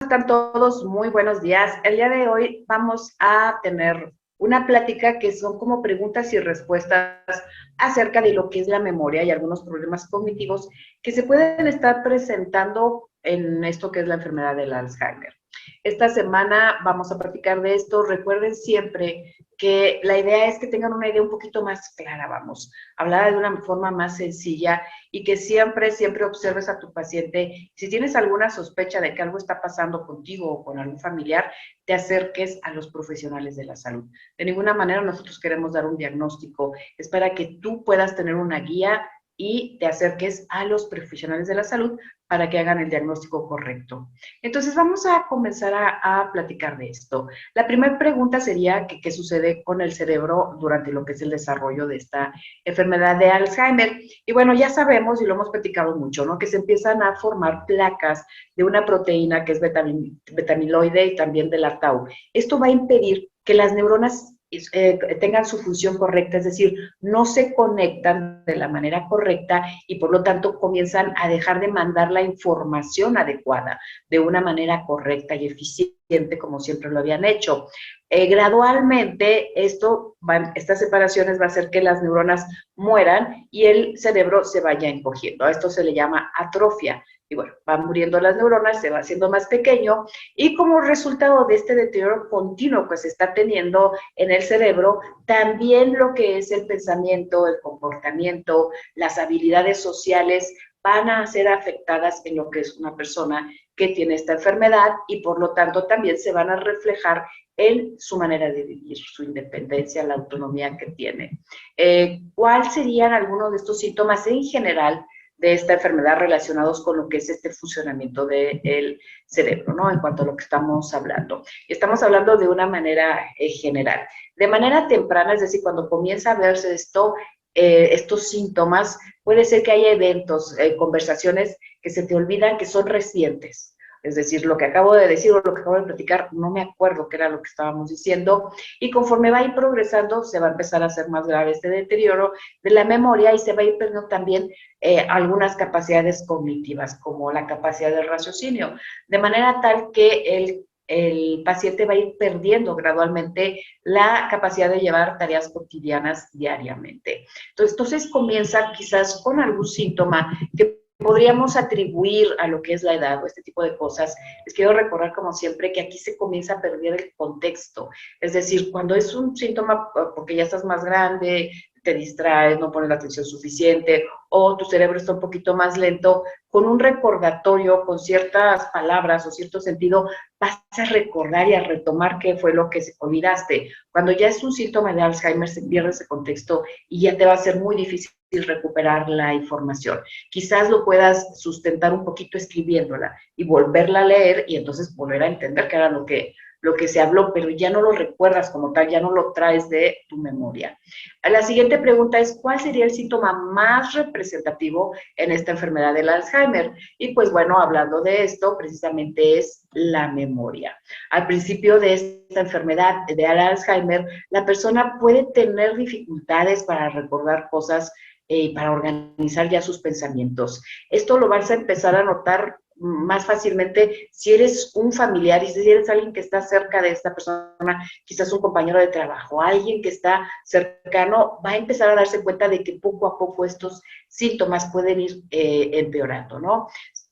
están todos? Muy buenos días. El día de hoy vamos a tener una plática que son como preguntas y respuestas acerca de lo que es la memoria y algunos problemas cognitivos que se pueden estar presentando en esto que es la enfermedad del Alzheimer. Esta semana vamos a platicar de esto. Recuerden siempre que la idea es que tengan una idea un poquito más clara, vamos, hablar de una forma más sencilla y que siempre, siempre observes a tu paciente. Si tienes alguna sospecha de que algo está pasando contigo o con algún familiar, te acerques a los profesionales de la salud. De ninguna manera nosotros queremos dar un diagnóstico, es para que tú puedas tener una guía y te acerques a los profesionales de la salud para que hagan el diagnóstico correcto. Entonces vamos a comenzar a platicar de esto. La primera pregunta sería que qué sucede con el cerebro durante lo que es el desarrollo de esta enfermedad de Alzheimer. Y bueno, ya sabemos y lo hemos platicado mucho, ¿no? Que se empiezan a formar placas de una proteína que es betamiloide y también de la tau. Esto va a impedir que las neuronas tengan su función correcta, es decir, no se conectan de la manera correcta y por lo tanto comienzan a dejar de mandar la información adecuada de una manera correcta y eficiente como siempre lo habían hecho. Gradualmente estas separaciones va a hacer que las neuronas mueran y el cerebro se vaya encogiendo. A esto se le llama atrofia. Y bueno, van muriendo las neuronas, se va haciendo más pequeño y como resultado de este deterioro continuo que se está teniendo en el cerebro, también lo que es el pensamiento, el comportamiento, las habilidades sociales van a ser afectadas en lo que es una persona que tiene esta enfermedad y por lo tanto también se van a reflejar en su manera de vivir, su independencia, la autonomía que tiene. ¿Cuáles serían algunos de estos síntomas en general de esta enfermedad relacionados con lo que es este funcionamiento del cerebro, ¿no? En cuanto a lo que estamos hablando. Estamos hablando de una manera general. De manera temprana, es decir, cuando comienza a verse estos síntomas, puede ser que haya eventos, conversaciones que se te olvidan que son recientes. Es decir, lo que acabo de decir o lo que acabo de platicar, no me acuerdo qué era lo que estábamos diciendo, y conforme va a ir progresando, se va a empezar a hacer más grave este deterioro de la memoria y se va a ir perdiendo también algunas capacidades cognitivas, como la capacidad de raciocinio, de manera tal que el paciente va a ir perdiendo gradualmente la capacidad de llevar tareas cotidianas diariamente. Entonces comienza quizás con algún síntoma que podríamos atribuir a lo que es la edad o este tipo de cosas. Les quiero recordar, como siempre, que aquí se comienza a perder el contexto. Es decir, cuando es un síntoma porque ya estás más grande, te distraes, no pones la atención suficiente o tu cerebro está un poquito más lento, con un recordatorio, con ciertas palabras o cierto sentido, vas a recordar y a retomar qué fue lo que olvidaste. Cuando ya es un síntoma de Alzheimer, se pierde ese contexto y ya te va a ser muy difícil recuperar la información. Quizás lo puedas sustentar un poquito escribiéndola y volverla a leer y entonces volver a entender qué era lo que se habló, pero ya no lo recuerdas como tal, ya no lo traes de tu memoria. La siguiente pregunta es, ¿cuál sería el síntoma más representativo en esta enfermedad del Alzheimer? Y pues bueno, hablando de esto, precisamente es la memoria. Al principio de esta enfermedad de Alzheimer, la persona puede tener dificultades para recordar cosas, para organizar ya sus pensamientos. Esto lo vas a empezar a notar más fácilmente si eres un familiar y si eres alguien que está cerca de esta persona, quizás un compañero de trabajo, alguien que está cercano, va a empezar a darse cuenta de que poco a poco estos síntomas pueden ir empeorando, ¿no?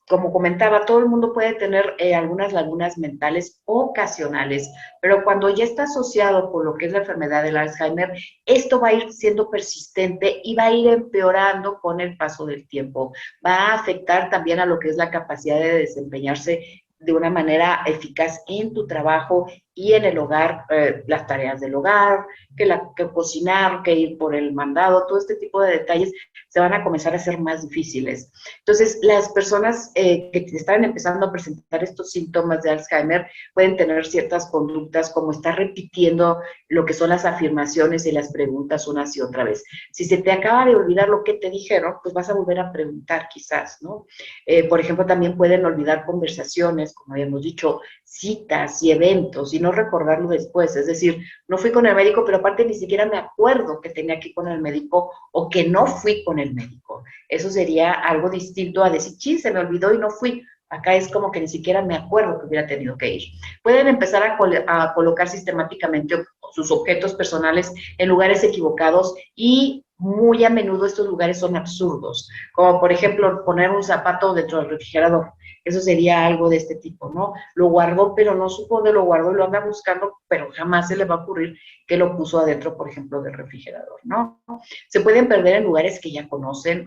Como comentaba, todo el mundo puede tener algunas lagunas mentales ocasionales, pero cuando ya está asociado con lo que es la enfermedad del Alzheimer, esto va a ir siendo persistente y va a ir empeorando con el paso del tiempo. Va a afectar también a lo que es la capacidad de desempeñarse de una manera eficaz en tu trabajo y en el hogar, las tareas del hogar, que cocinar, que ir por el mandado, todo este tipo de detalles se van a comenzar a ser más difíciles. Entonces, las personas que están empezando a presentar estos síntomas de Alzheimer pueden tener ciertas conductas como estar repitiendo lo que son las afirmaciones y las preguntas unas y otra vez. Si se te acaba de olvidar lo que te dijeron, pues vas a volver a preguntar quizás, ¿no? Por ejemplo, también pueden olvidar conversaciones, como habíamos dicho, citas y eventos y no recordarlo después. Es decir, no fui con el médico, pero aparte ni siquiera me acuerdo que tenía que ir con el médico o que no fui con el médico. Eso sería algo distinto a decir, sí, se me olvidó y no fui. Acá es como que ni siquiera me acuerdo que hubiera tenido que ir. Pueden empezar a colocar sistemáticamente sus objetos personales en lugares equivocados y muy a menudo estos lugares son absurdos, como por ejemplo poner un zapato dentro del refrigerador. Eso sería algo de este tipo, ¿no? Lo guardó, pero no supo dónde lo guardó y lo anda buscando, pero jamás se le va a ocurrir que lo puso adentro, por ejemplo, del refrigerador, ¿no? Se pueden perder en lugares que ya conocen,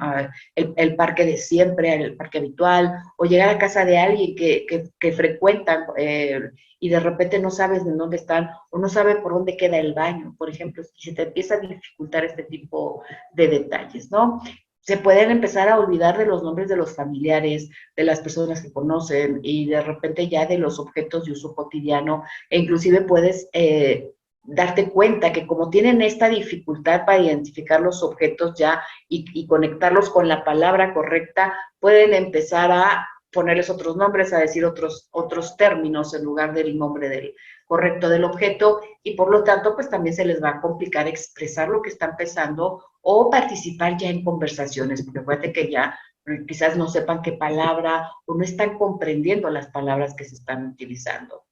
el parque de siempre, el parque habitual, o llegar a casa de alguien que frecuentan y de repente no sabes de dónde están o no sabes por dónde queda el baño, por ejemplo, si se te empieza a dificultar este tipo de detalles, ¿no? Se pueden empezar a olvidar de los nombres de los familiares, de las personas que conocen y de repente ya de los objetos de uso cotidiano e inclusive puedes darte cuenta que como tienen esta dificultad para identificar los objetos ya y conectarlos con la palabra correcta, pueden empezar a ponerles otros nombres, a decir otros términos en lugar del nombre del correcto del objeto y por lo tanto pues también se les va a complicar expresar lo que están pensando o participar ya en conversaciones, porque acuérdate que ya quizás no sepan qué palabra o no están comprendiendo las palabras que se están utilizando.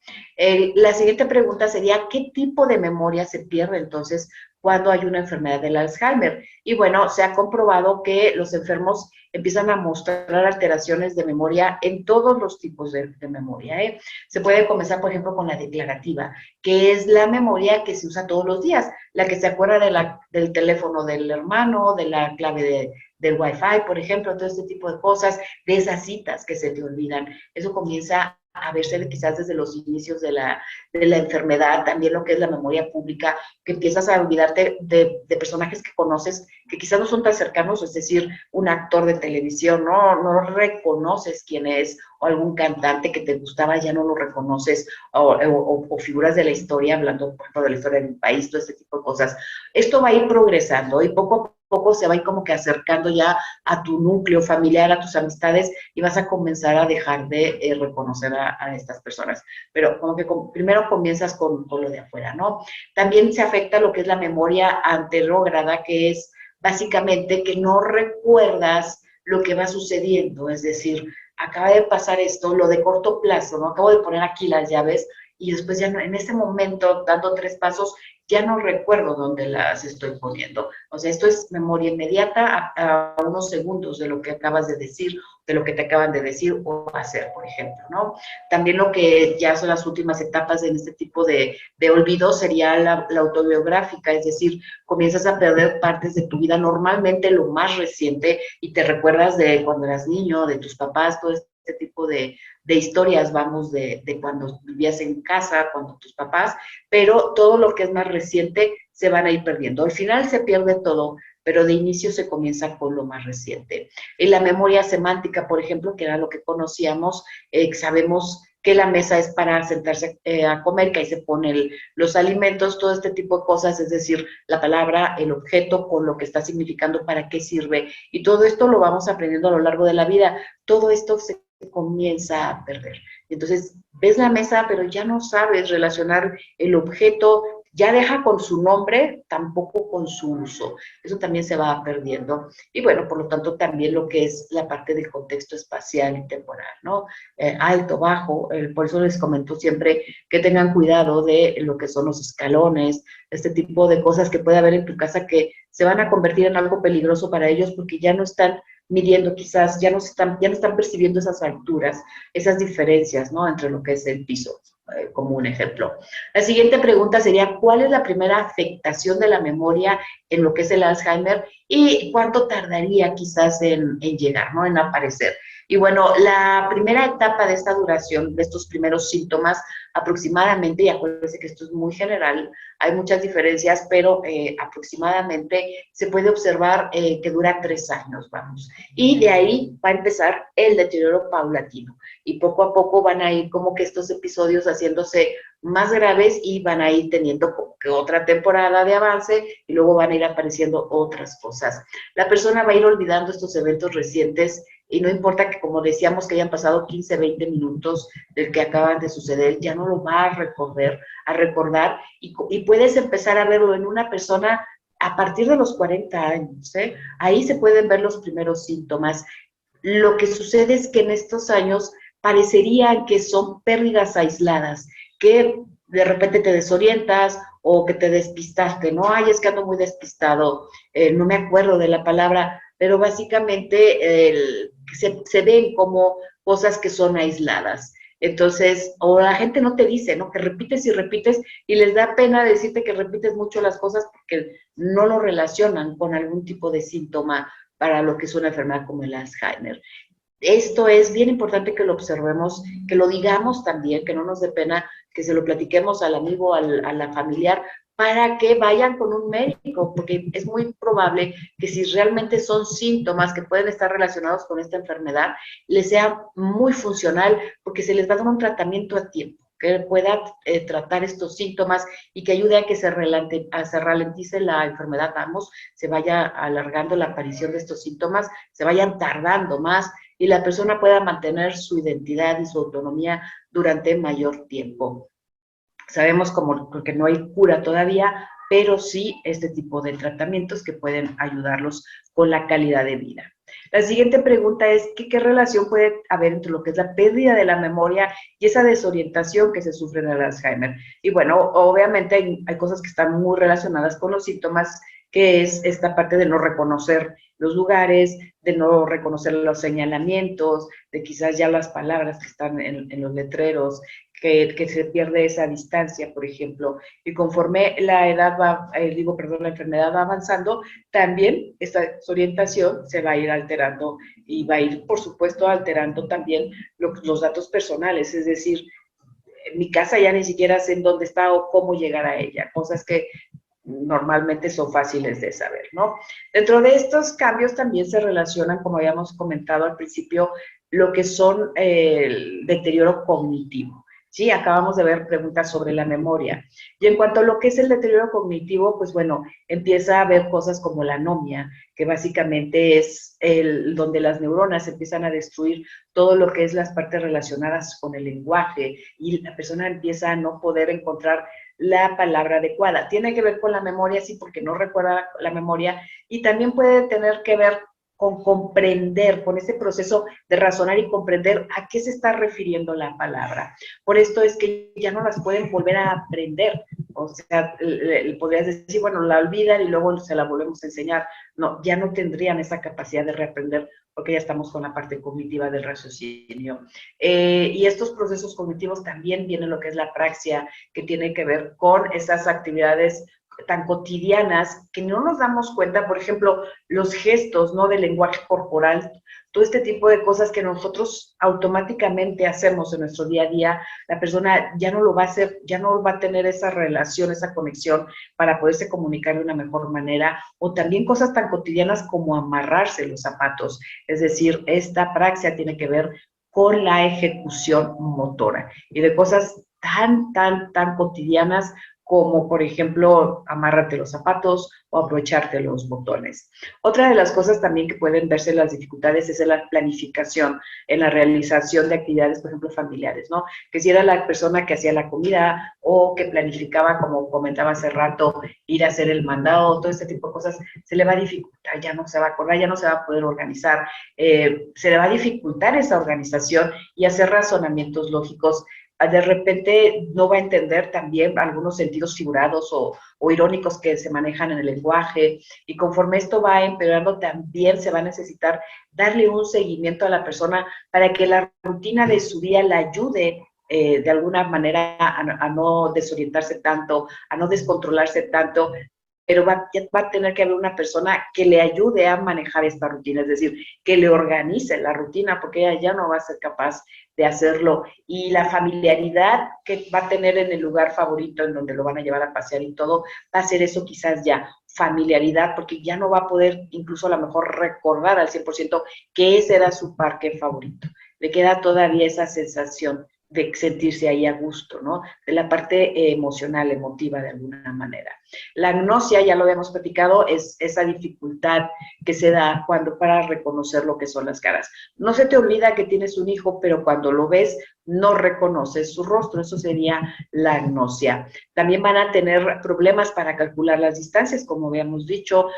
La siguiente pregunta sería, ¿qué tipo de memoria se pierde entonces cuando hay una enfermedad del Alzheimer? Y bueno, se ha comprobado que los enfermos empiezan a mostrar alteraciones de memoria en todos los tipos de memoria. Se puede comenzar, por ejemplo, con la declarativa, que es la memoria que se usa todos los días, la que se acuerda del teléfono del hermano, de la clave del Wi-Fi, por ejemplo, todo este tipo de cosas, de esas citas que se te olvidan. Eso comienza a verse quizás desde los inicios de la enfermedad, también lo que es la memoria pública, que empiezas a olvidarte de personajes que conoces, que quizás no son tan cercanos, es decir, un actor de televisión, no reconoces quién es, o algún cantante que te gustaba, ya no lo reconoces, o figuras de la historia, hablando, por ejemplo, de la historia de un país, todo este tipo de cosas. Esto va a ir progresando y poco a poco se va a ir como que acercando ya a tu núcleo familiar, a tus amistades, y vas a comenzar a dejar de reconocer a estas personas. Pero como que primero comienzas con lo de afuera, ¿no? También se afecta lo que es la memoria anterógrada, que es básicamente que no recuerdas lo que va sucediendo, es decir, acaba de pasar esto, lo de corto plazo, ¿no? Acabo de poner aquí las llaves y después ya no, en ese momento, dando 3 pasos, ya no recuerdo dónde las estoy poniendo. O sea, esto es memoria inmediata a unos segundos de lo que acabas de decir, de lo que te acaban de decir o hacer, por ejemplo, ¿no? También lo que ya son las últimas etapas en este tipo de olvido sería la autobiográfica, es decir, comienzas a perder partes de tu vida, normalmente lo más reciente, y te recuerdas de cuando eras niño, de tus papás, todo este tipo de historias, vamos, de cuando vivías en casa, cuando tus papás, pero todo lo que es más reciente se van a ir perdiendo. Al final se pierde todo, pero de inicio se comienza con lo más reciente. En la memoria semántica, por ejemplo, que era lo que conocíamos, sabemos que la mesa es para sentarse a comer, que ahí se ponen los alimentos, todo este tipo de cosas, es decir, la palabra, el objeto, con lo que está significando, para qué sirve, y todo esto lo vamos aprendiendo a lo largo de la vida. Todo esto se comienza a perder. Entonces, ves la mesa, pero ya no sabes relacionar el objeto, ya deja con su nombre, tampoco con su uso. Eso también se va perdiendo. Y bueno, por lo tanto, también lo que es la parte del contexto espacial y temporal, ¿no? Alto, bajo, por eso les comento siempre que tengan cuidado de lo que son los escalones, este tipo de cosas que puede haber en tu casa que se van a convertir en algo peligroso para ellos porque ya no están midiendo, quizás ya no están percibiendo esas alturas, esas diferencias, ¿no? Entre lo que es el piso, como un ejemplo. La siguiente pregunta sería, ¿cuál es la primera afectación de la memoria en lo que es el Alzheimer y cuánto tardaría quizás en llegar, ¿no? En aparecer. Y bueno, la primera etapa de esta duración, de estos primeros síntomas, aproximadamente, y acuérdense que esto es muy general, hay muchas diferencias, pero aproximadamente se puede observar que dura 3 años, vamos. Y de ahí va a empezar el deterioro paulatino. Y poco a poco van a ir como que estos episodios haciéndose más graves y van a ir teniendo como que otra temporada de avance y luego van a ir apareciendo otras cosas. La persona va a ir olvidando estos eventos recientes y no importa que, como decíamos, que hayan pasado 15, 20 minutos del que acaban de suceder, ya no lo va a recordar y puedes empezar a verlo en una persona a partir de los 40 años, ¿eh? Ahí se pueden ver los primeros síntomas. Lo que sucede es que en estos años parecerían que son pérdidas aisladas, que de repente te desorientas o que te despistaste, ¿no? Ay, es que ando muy despistado, no me acuerdo de la palabra, pero básicamente se ven como cosas que son aisladas. Entonces, o la gente no te dice, ¿no? Que repites y repites y les da pena decirte que repites mucho las cosas porque no lo relacionan con algún tipo de síntoma para lo que es una enfermedad como el Alzheimer. Esto es bien importante que lo observemos, que lo digamos también, que no nos dé pena, que se lo platiquemos al amigo, a la familiar, para que vayan con un médico, porque es muy probable que si realmente son síntomas que pueden estar relacionados con esta enfermedad, les sea muy funcional, porque se les va a dar un tratamiento a tiempo que pueda tratar estos síntomas y que ayude a que se ralentice la enfermedad, vamos, se vaya alargando la aparición de estos síntomas, se vayan tardando más y la persona pueda mantener su identidad y su autonomía durante mayor tiempo. Sabemos como que no hay cura todavía, pero sí este tipo de tratamientos que pueden ayudarlos con la calidad de vida. La siguiente pregunta es, ¿qué relación puede haber entre lo que es la pérdida de la memoria y esa desorientación que se sufre en el Alzheimer? Y bueno, obviamente hay cosas que están muy relacionadas con los síntomas, que es esta parte de no reconocer los lugares, de no reconocer los señalamientos, de quizás ya las palabras que están en los letreros, que se pierde esa distancia, por ejemplo, y conforme la edad va, la enfermedad va avanzando, también esta orientación se va a ir alterando y va a ir, por supuesto, alterando también los datos personales, es decir, en mi casa ya ni siquiera sé en dónde está o cómo llegar a ella, cosas que normalmente son fáciles de saber, ¿no? Dentro de estos cambios también se relacionan, como habíamos comentado al principio, lo que son el deterioro cognitivo. Sí, acabamos de ver preguntas sobre la memoria. Y en cuanto a lo que es el deterioro cognitivo, pues bueno, empieza a haber cosas como la anomia, que básicamente es donde las neuronas empiezan a destruir todo lo que es las partes relacionadas con el lenguaje y la persona empieza a no poder encontrar la palabra adecuada. Tiene que ver con la memoria, sí, porque no recuerda la memoria, y también puede tener que ver con comprender, con ese proceso de razonar y comprender a qué se está refiriendo la palabra. Por esto es que ya no las pueden volver a aprender. O sea, podrías decir, bueno, la olvidan y luego se la volvemos a enseñar. No, ya no tendrían esa capacidad de reaprender porque ya estamos con la parte cognitiva del raciocinio. Y estos procesos cognitivos también viene lo que es la praxia, que tiene que ver con esas actividades tan cotidianas que no nos damos cuenta, por ejemplo, los gestos, ¿no? Del lenguaje corporal, todo este tipo de cosas que nosotros automáticamente hacemos en nuestro día a día, la persona ya no lo va a hacer, ya no va a tener esa relación, esa conexión para poderse comunicar de una mejor manera, o también cosas tan cotidianas como amarrarse los zapatos, es decir, esta praxia tiene que ver con la ejecución motora y de cosas tan cotidianas como por ejemplo amárrate los zapatos o aprovecharte los botones. Otra de las cosas también que pueden verse las dificultades es en la planificación, en la realización de actividades, por ejemplo, familiares, ¿no? Que si era la persona que hacía la comida o que planificaba, como comentaba hace rato, ir a hacer el mandado, todo este tipo de cosas, se le va a dificultar, ya no se va a acordar, ya no se va a poder organizar, se le va a dificultar esa organización y hacer razonamientos lógicos de repente no va a entender también algunos sentidos figurados o irónicos que se manejan en el lenguaje, y conforme esto va empeorando también se va a necesitar darle un seguimiento a la persona para que la rutina de su día la ayude de alguna manera a no desorientarse tanto, a no descontrolarse tanto, pero va a tener que haber una persona que le ayude a manejar esta rutina, es decir, que le organice la rutina, porque ella ya no va a ser capaz de hacerlo. Y la familiaridad que va a tener en el lugar favorito, en donde lo van a llevar a pasear y todo, va a ser eso quizás ya, familiaridad, porque ya no va a poder incluso a lo mejor recordar al 100% que ese era su parque favorito. Le queda todavía esa sensación de sentirse ahí a gusto, ¿no? De la parte emocional, emotiva de alguna manera. La agnosia, ya lo habíamos platicado, es esa dificultad que se da cuando para reconocer lo que son las caras. No se te olvida que tienes un hijo, pero cuando lo ves, no reconoce su rostro. Eso sería la agnosia. También van a tener problemas para calcular las distancias, como habíamos dicho,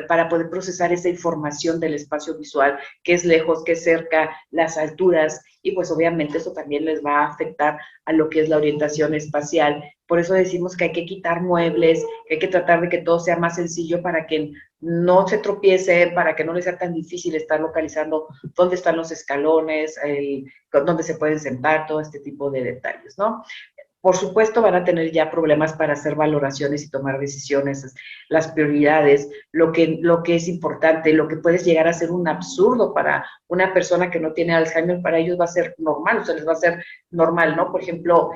para poder procesar esa información del espacio visual, qué es lejos, qué es cerca, las alturas, y pues obviamente eso también les va a afectar a lo que es la orientación espacial. Por eso decimos que hay que quitar muebles, que hay que tratar de que todo sea más sencillo para que no se tropiece, para que no les sea tan difícil estar localizando dónde están los escalones, dónde se pueden sentar, todo este tipo de detalles, ¿no? Por supuesto, van a tener ya problemas para hacer valoraciones y tomar decisiones, las prioridades, lo que es importante, lo que puede llegar a ser un absurdo para una persona que no tiene Alzheimer, para ellos va a ser normal, o sea, les va a ser normal, ¿no? Por ejemplo,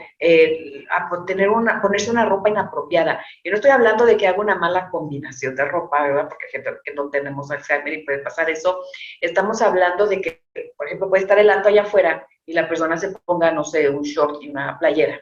ponerse una ropa inapropiada. Y no estoy hablando de que haga una mala combinación de ropa, ¿verdad? Porque hay gente que no tenemos Alzheimer y puede pasar eso. Estamos hablando de que, por ejemplo, puede estar helando allá afuera y la persona se ponga, no sé, un short y una playera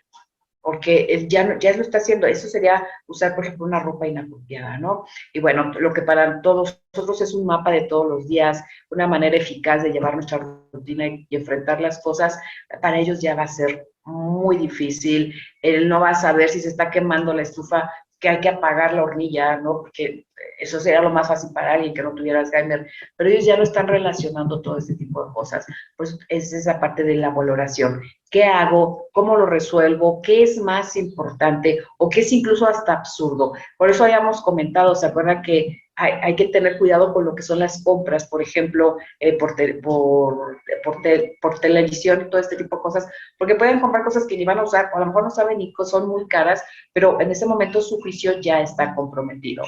porque él ya lo está haciendo. Eso sería usar, por ejemplo, una ropa inapropiada, ¿no? Y bueno, lo que para todos nosotros es un mapa de todos los días, una manera eficaz de llevar nuestra rutina y enfrentar las cosas, para ellos ya va a ser muy difícil. Él no va a saber si se está quemando la estufa, que hay que apagar la hornilla, ¿no? Porque eso sería lo más fácil para alguien que no tuviera Alzheimer, pero ellos ya no están relacionando todo este tipo de cosas. Pues es esa parte de la valoración. ¿Qué hago? ¿Cómo lo resuelvo? ¿Qué es más importante? ¿O qué es incluso hasta absurdo? Por eso habíamos comentado, ¿se acuerdan que hay que tener cuidado con lo que son las compras, por ejemplo, por televisión y todo este tipo de cosas, porque pueden comprar cosas que ni van a usar, o a lo mejor no saben ni son muy caras, pero en ese momento su juicio ya está comprometido.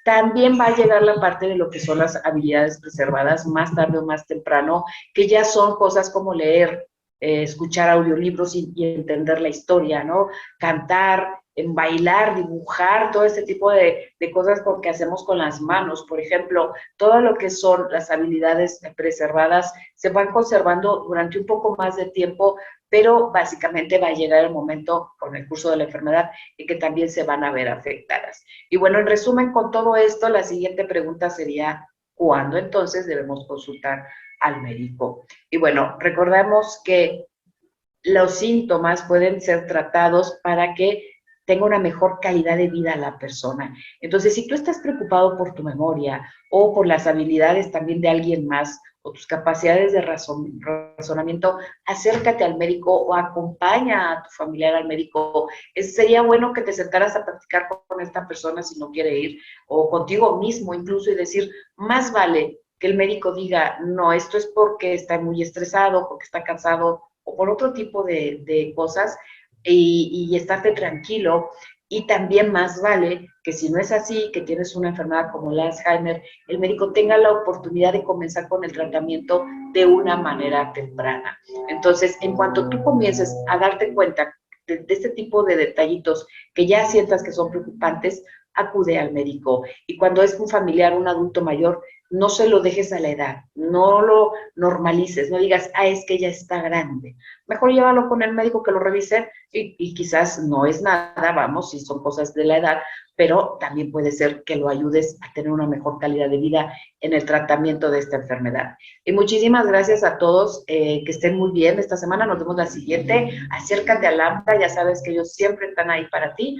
También va a llegar la parte de lo que son las habilidades preservadas más tarde o más temprano, que ya son cosas como leer, escuchar audiolibros y entender la historia, ¿no? Cantar, bailar, dibujar, todo este tipo de cosas porque hacemos con las manos. Por ejemplo, todo lo que son las habilidades preservadas se van conservando durante un poco más de tiempo, pero básicamente va a llegar el momento con el curso de la enfermedad en que también se van a ver afectadas. Y bueno, en resumen, con todo esto, la siguiente pregunta sería, ¿cuándo entonces debemos consultar al médico? Y bueno, recordemos que los síntomas pueden ser tratados para que tenga una mejor calidad de vida la persona. Entonces, si tú estás preocupado por tu memoria o por las habilidades también de alguien más o tus capacidades de razonamiento, acércate al médico o acompaña a tu familiar al médico. Sería bueno que te acercaras a practicar con esta persona si no quiere ir, o contigo mismo incluso, y decir, más vale que el médico diga, no, esto es porque está muy estresado, porque está cansado, o por otro tipo de cosas, y estarte tranquilo. Y también más vale que si no es así, que tienes una enfermedad como el Alzheimer, el médico tenga la oportunidad de comenzar con el tratamiento de una manera temprana. Entonces, en cuanto tú comiences a darte cuenta de este tipo de detallitos que ya sientas que son preocupantes, acude al médico. Y cuando es un familiar, un adulto mayor, no se lo dejes a la edad, no lo normalices, no digas, es que ya está grande. Mejor llévalo con el médico que lo revise y quizás no es nada, vamos, si son cosas de la edad, pero también puede ser que lo ayudes a tener una mejor calidad de vida en el tratamiento de esta enfermedad. Y muchísimas gracias a todos, que estén muy bien esta semana, nos vemos la siguiente. Acércate a Lambda, ya sabes que ellos siempre están ahí para ti.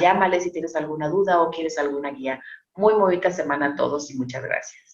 Llámale si tienes alguna duda o quieres alguna guía. Muy bonita semana a todos y muchas gracias.